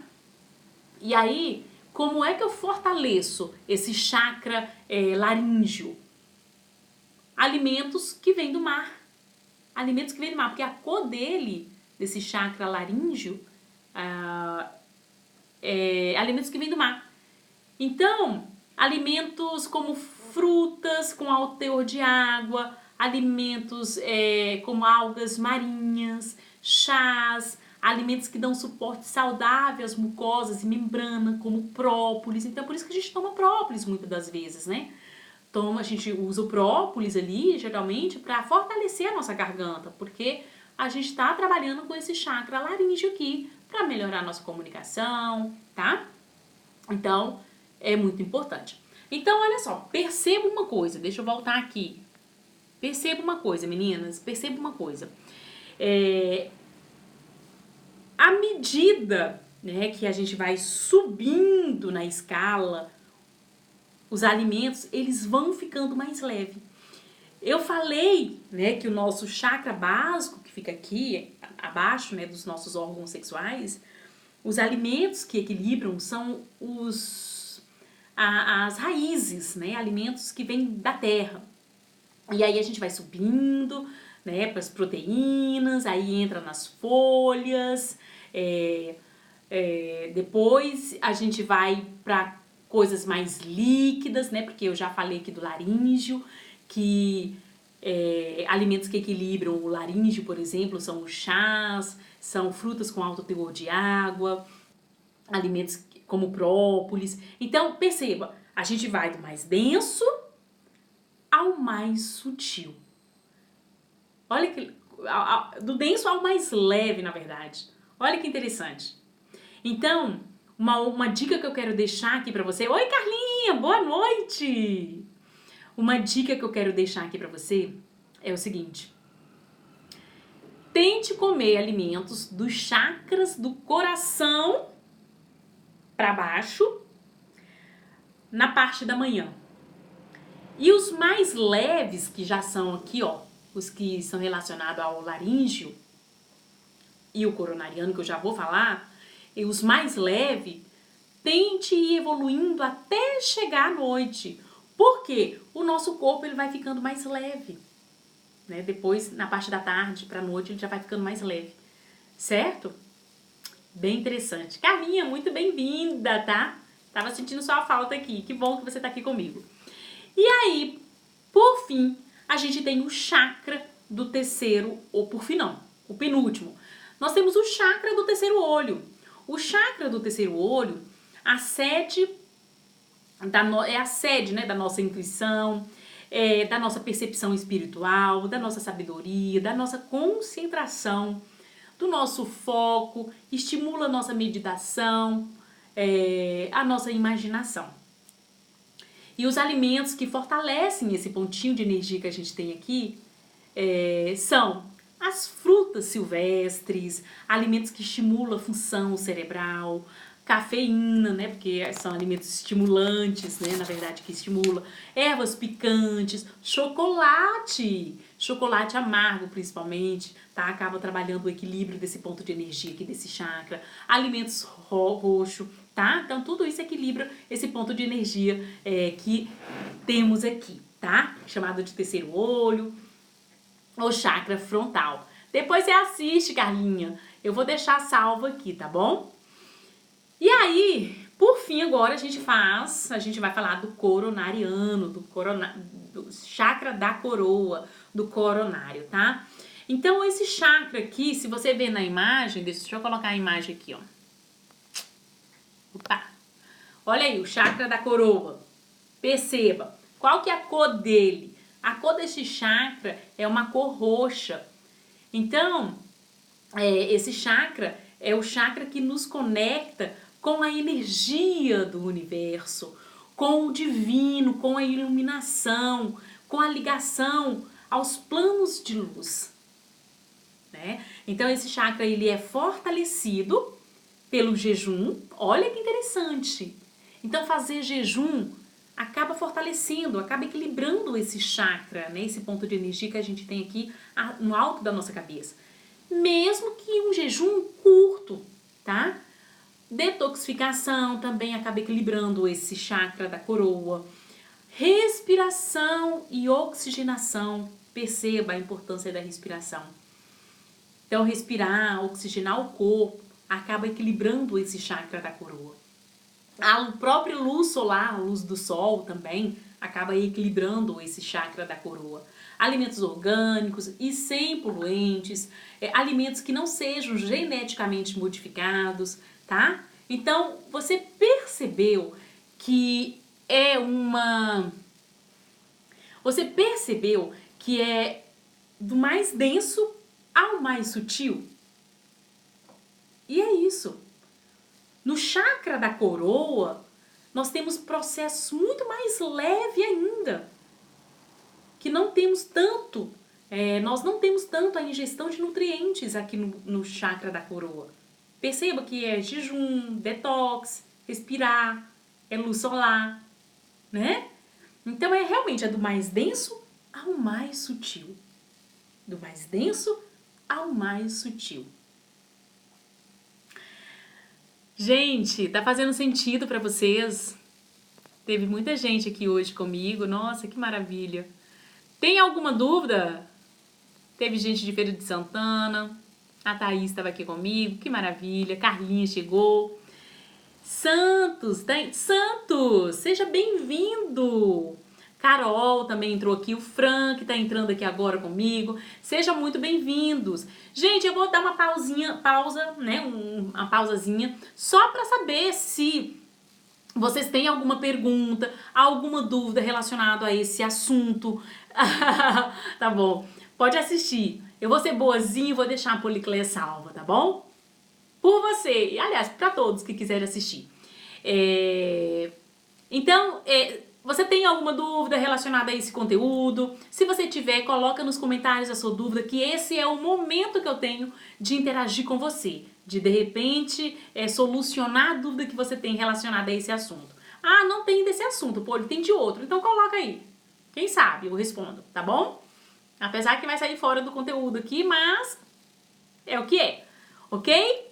E aí, como é que eu fortaleço esse chakra laríngeo? Alimentos que vêm do mar. Alimentos que vêm do mar, porque a cor dele, desse chakra laríngeo, alimentos que vêm do mar. Então, alimentos como frutas com alto teor de água, alimentos como algas marinhas, chás, alimentos que dão suporte saudável às mucosas e membrana, como própolis. Então, por isso que a gente toma própolis muitas das vezes, né? A gente usa o própolis ali, geralmente, para fortalecer a nossa garganta, porque a gente está trabalhando com esse chakra laríngeo aqui, para melhorar a nossa comunicação, tá? Então, é muito importante. Então, olha só, perceba uma coisa, deixa eu voltar aqui. Perceba uma coisa, meninas, perceba uma coisa. À medida, né, que a gente vai subindo na escala, os alimentos, eles vão ficando mais leves. Eu falei, né, que o nosso chakra básico, que fica aqui, abaixo, né, dos nossos órgãos sexuais, os alimentos que equilibram são as raízes, né, alimentos que vêm da terra. E aí a gente vai subindo, né, para as proteínas, aí entra nas folhas, depois a gente vai para coisas mais líquidas, né, porque eu já falei aqui do laríngeo, que alimentos que equilibram o laríngeo, por exemplo, são os chás, são frutas com alto teor de água, alimentos como própolis. Então, perceba, a gente vai do mais denso ao mais sutil. Olha que do denso ao mais leve, na verdade. Olha que interessante. Então, uma dica que eu quero deixar aqui pra você. Oi, Carlinha, boa noite! Uma dica que eu quero deixar aqui pra você é o seguinte. Tente comer alimentos dos chakras do coração pra baixo na parte da manhã. E os mais leves, que já são aqui, ó, os que são relacionados ao laríngeo e o coronariano, que eu já vou falar, e os mais leves, tente ir evoluindo até chegar à noite. Por quê? O nosso corpo ele vai ficando mais leve, né? Depois, na parte da tarde para noite, ele já vai ficando mais leve, certo? Bem interessante. Carlinha, muito bem-vinda, tá? Tava sentindo sua falta aqui. Que bom que você tá aqui comigo. E aí, por fim, a gente tem o chakra do terceiro, ou por fim não, o penúltimo. Nós temos o chakra do terceiro olho. O chakra do terceiro olho, é a sede, né, da nossa intuição, da nossa percepção espiritual, da nossa sabedoria, da nossa concentração, do nosso foco, estimula a nossa meditação, a nossa imaginação. E os alimentos que fortalecem esse pontinho de energia que a gente tem aqui são as frutas silvestres, alimentos que estimulam a função cerebral, cafeína, né, porque são alimentos estimulantes, né, na verdade que estimula, ervas picantes, chocolate amargo principalmente, tá, acaba trabalhando o equilíbrio desse ponto de energia aqui desse chakra, alimentos roxo, tá, então tudo isso equilibra esse ponto de energia que temos aqui, tá, chamado de terceiro olho, ou chakra frontal. Depois você assiste, Carlinha, eu vou deixar salvo aqui, tá bom? E aí, por fim, agora a gente vai falar do coronariano, do chakra da coroa, do coronário, tá? Então, esse chakra aqui, se você ver na imagem, deixa eu colocar a imagem aqui, ó. Opa! Olha aí, o chakra da coroa. Perceba, qual que é a cor dele? A cor desse chakra é uma cor roxa. Então, esse chakra é o chakra que nos conecta com a energia do universo, com o divino, com a iluminação, com a ligação aos planos de luz, né? Então esse chakra ele é fortalecido pelo jejum. Olha que interessante. Então fazer jejum acaba fortalecendo, acaba equilibrando esse chakra, né? Esse ponto de energia que a gente tem aqui no alto da nossa cabeça. Mesmo que um jejum curto, tá? Detoxificação também acaba equilibrando esse chakra da coroa. Respiração e oxigenação. Perceba a importância da respiração. Então, respirar, oxigenar o corpo, acaba equilibrando esse chakra da coroa. A própria luz solar, a luz do sol também, acaba equilibrando esse chakra da coroa. Alimentos orgânicos e sem poluentes, alimentos que não sejam geneticamente modificados, tá? Então, você percebeu que Você percebeu que é do mais denso ao mais sutil? E é isso. No chakra da coroa, nós temos processos muito mais leves ainda, que não temos tanto, nós não temos tanto a ingestão de nutrientes aqui no chakra da coroa. Perceba que é jejum, detox, respirar, é luz solar, né? Então realmente do mais denso ao mais sutil. Do mais denso ao mais sutil. Gente, tá fazendo sentido pra vocês? Teve muita gente aqui hoje comigo. Nossa, que maravilha. Tem alguma dúvida? Teve gente de Feira de Santana. A Thaís estava aqui comigo. Que maravilha. Carlinha chegou. Santos, seja bem-vindo. Carol também entrou aqui. O Frank tá entrando aqui agora comigo. Sejam muito bem-vindos. Gente, eu vou dar uma pausa, né? Uma pausazinha, só para saber se vocês têm alguma pergunta, alguma dúvida relacionada a esse assunto, tá bom? Pode assistir. Eu vou ser boazinha e vou deixar a Policleia salva, tá bom? Por você, e aliás, para todos que quiserem assistir. Então, você tem alguma dúvida relacionada a esse conteúdo? Se você tiver, coloca nos comentários a sua dúvida, que esse é o momento que eu tenho de interagir com você. De repente, solucionar a dúvida que você tem relacionada a esse assunto. Ah, não tem desse assunto, pô, ele tem de outro. Então coloca aí. Quem sabe eu respondo, tá bom? Apesar que vai sair fora do conteúdo aqui, mas é o que é, ok?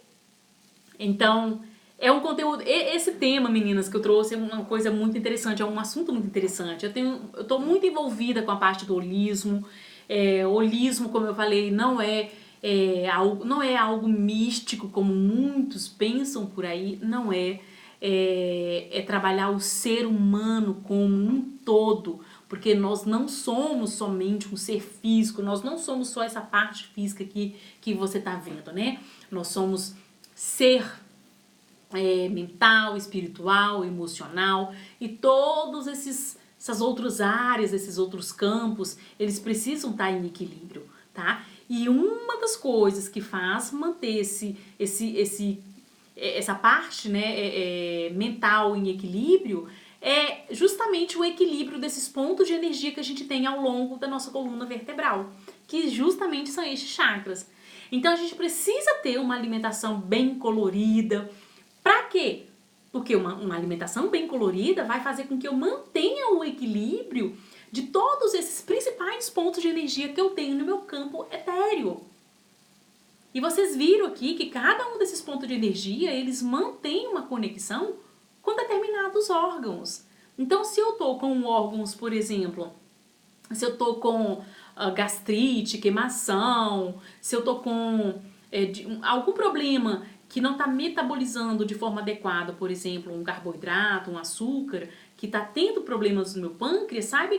Então, é um conteúdo... Esse tema, meninas, que eu trouxe é uma coisa muito interessante, é um assunto muito interessante. Eu tô muito envolvida com a parte do holismo. Holismo, como eu falei, não é algo místico, como muitos pensam por aí. Não é. É trabalhar o ser humano como um todo. Porque nós não somos somente um ser físico, nós não somos só essa parte física aqui que você tá vendo, né? Nós somos ser mental, espiritual, emocional, e todos essas outras áreas, esses outros campos, eles precisam estar em equilíbrio, tá? E uma das coisas que faz manter essa parte, né, mental em equilíbrio é justamente o equilíbrio desses pontos de energia que a gente tem ao longo da nossa coluna vertebral, que justamente são estes chakras. Então a gente precisa ter uma alimentação bem colorida. Pra quê? Porque uma alimentação bem colorida vai fazer com que eu mantenha o equilíbrio de todos esses principais pontos de energia que eu tenho no meu campo etéreo. E vocês viram aqui que cada um desses pontos de energia, eles mantêm uma conexão com determinados órgãos. Então, se eu tô com órgãos, por exemplo, se eu tô com gastrite, queimação, se eu tô com algum problema que não está metabolizando de forma adequada, por exemplo, um carboidrato, um açúcar, que está tendo problemas no meu pâncreas, saiba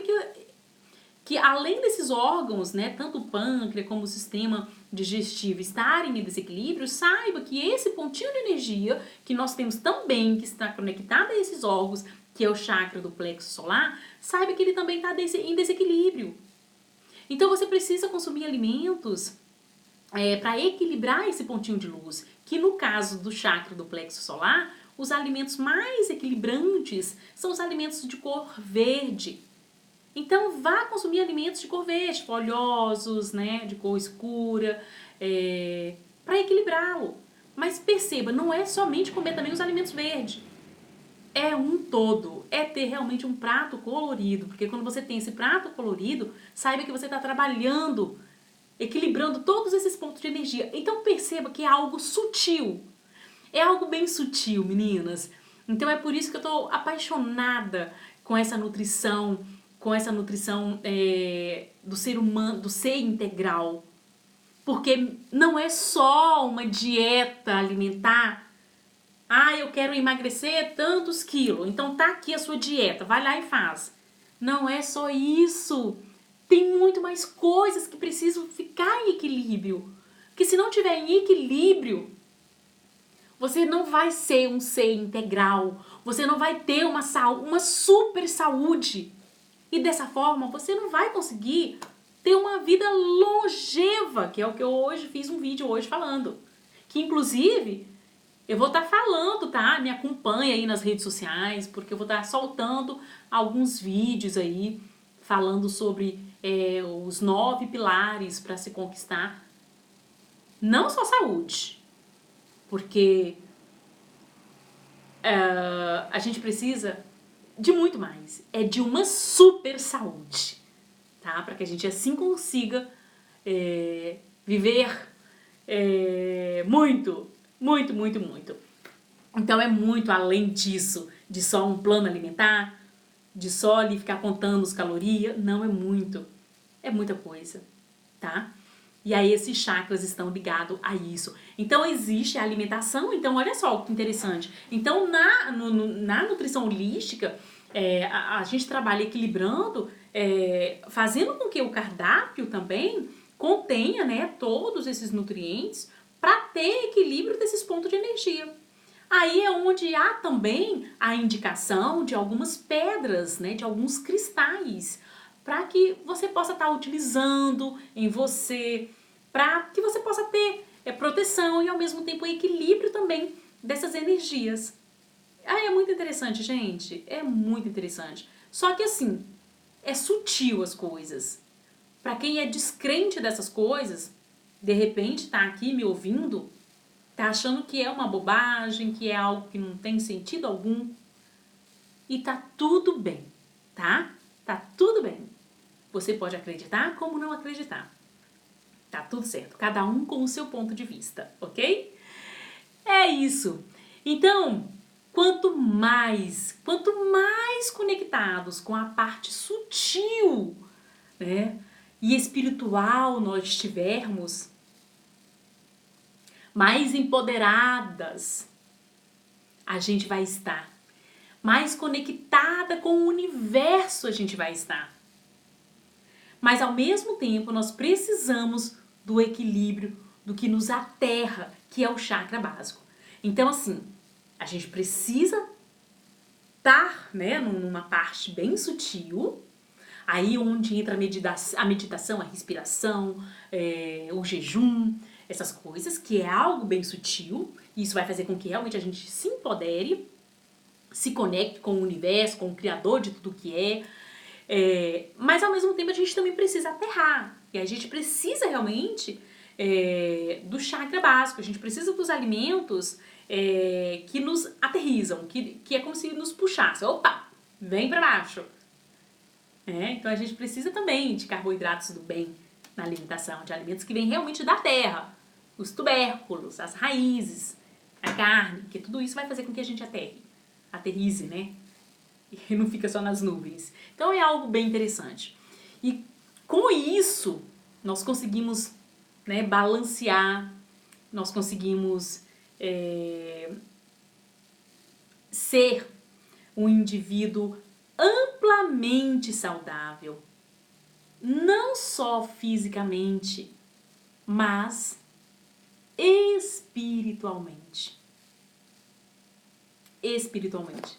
que além desses órgãos, né, tanto o pâncreas como o sistema digestivo estarem em desequilíbrio, saiba que esse pontinho de energia que nós temos também, que está conectado a esses órgãos, que é o chakra do plexo solar, saiba que ele também está em desequilíbrio. Então você precisa consumir alimentos para equilibrar esse pontinho de luz, que no caso do chakra do plexo solar, os alimentos mais equilibrantes são os alimentos de cor verde. Então vá consumir alimentos de cor verde, folhosos, né, de cor escura, para equilibrá-lo. Mas perceba, não é somente comer também os alimentos verdes. É um todo, é ter realmente um prato colorido, porque quando você tem esse prato colorido, saiba que você está trabalhando, equilibrando todos esses pontos de energia. Então perceba que é algo sutil, é algo bem sutil, meninas. Então é por isso que eu tô apaixonada com essa nutrição, do ser humano, do ser integral. Porque não é só uma dieta alimentar. Ah, eu quero emagrecer tantos quilos, então tá aqui a sua dieta, vai lá e faz. Não é só isso. Tem muito mais coisas que precisam ficar em equilíbrio. Porque se não tiver em equilíbrio, você não vai ser um ser integral. Você não vai ter uma super saúde. E dessa forma, você não vai conseguir ter uma vida longeva, que é o que eu hoje fiz um vídeo hoje falando. Que inclusive, eu vou estar falando, tá? Me acompanha aí nas redes sociais, porque eu vou estar soltando alguns vídeos aí falando sobre os 9 pilares para se conquistar não só saúde, porque a gente precisa de muito mais, é de uma super saúde, tá? Para que a gente assim consiga viver muito, muito, muito, muito. Então é muito além disso, de só um plano alimentar, de só ali ficar contando as calorias, não é muito, é muita coisa, tá? E aí esses chakras estão ligados a isso. Então existe a alimentação, então olha só que interessante. Então na nutrição holística, a gente trabalha equilibrando, fazendo com que o cardápio também contenha, né, todos esses nutrientes para ter equilíbrio desses pontos de energia. Aí é onde há também a indicação de algumas pedras, né, de alguns cristais, para que você possa estar utilizando em você, para que você possa ter proteção e ao mesmo tempo equilíbrio também dessas energias. Ah, é muito interessante, gente, é muito interessante. Só que assim, é sutil as coisas. Para quem é descrente dessas coisas, de repente tá aqui me ouvindo, tá achando que é uma bobagem, que é algo que não tem sentido algum. E tá tudo bem, tá? Tá tudo bem. Você pode acreditar como não acreditar. Tá tudo certo. Cada um com o seu ponto de vista, ok? É isso. Então, quanto mais conectados com a parte sutil, né, e espiritual nós estivermos, mais empoderadas a gente vai estar, mais conectada com o universo a gente vai estar. Mas ao mesmo tempo nós precisamos do equilíbrio, do que nos aterra, que é o chakra básico. Então assim, a gente precisa estar, né, numa parte bem sutil, aí onde entra a meditação, a respiração, o jejum, essas coisas, que é algo bem sutil, e isso vai fazer com que realmente a gente se empodere, se conecte com o universo, com o criador de tudo que mas ao mesmo tempo a gente também precisa aterrar, e a gente precisa realmente do chakra básico, a gente precisa dos alimentos que nos aterrizam, que é como se nos puxasse, opa, vem pra baixo. Então a gente precisa também de carboidratos do bem na alimentação, de alimentos que vêm realmente da terra, os tubérculos, as raízes, a carne, que tudo isso vai fazer com que a gente aterrize, né? E não fica só nas nuvens. Então é algo bem interessante. E com isso, nós conseguimos, né, balancear, nós conseguimos ser um indivíduo amplamente saudável, não só fisicamente, mas espiritualmente. Espiritualmente.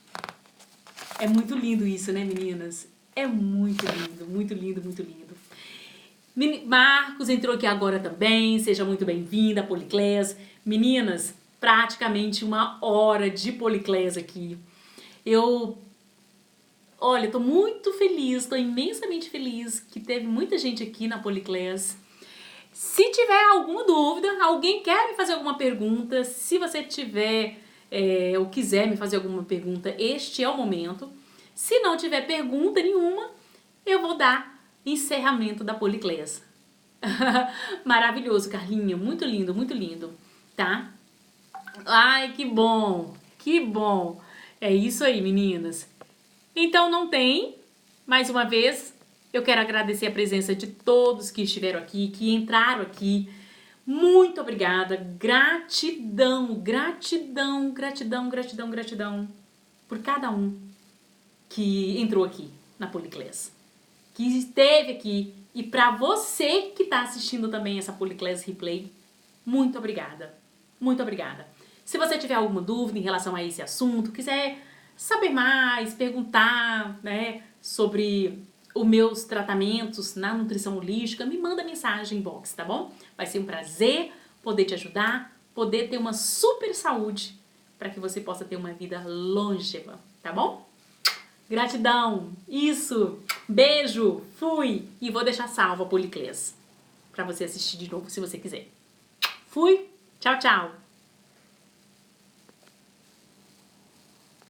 É muito lindo isso, né, meninas? É muito lindo, muito lindo, muito lindo. Marcos entrou aqui agora também, seja muito bem-vinda, Policlés. Meninas, praticamente 1 hora de Policlés aqui. Olha, tô muito feliz, tô imensamente feliz que teve muita gente aqui na Policlés. Se tiver alguma dúvida, alguém quer me fazer alguma pergunta, se você tiver ou quiser me fazer alguma pergunta, este é o momento. Se não tiver pergunta nenhuma, eu vou dar encerramento da Policlés. Maravilhoso, Carlinha, muito lindo, tá? Ai, que bom, que bom. É isso aí, meninas. Então não tem, mais uma vez, eu quero agradecer a presença de todos que estiveram aqui, que entraram aqui. Muito obrigada, gratidão, gratidão, gratidão, gratidão, gratidão por cada um que entrou aqui na Policlés, que esteve aqui, e para você que está assistindo também essa Policlés Replay, muito obrigada, muito obrigada. Se você tiver alguma dúvida em relação a esse assunto, quiser saber mais, perguntar, né, sobre os meus tratamentos na nutrição holística, me manda mensagem inbox, tá bom? Vai ser um prazer poder te ajudar, poder ter uma super saúde para que você possa ter uma vida longeva, tá bom? Gratidão, isso, beijo, fui, e vou deixar salvo a Policlés para você assistir de novo se você quiser. Fui, tchau, tchau.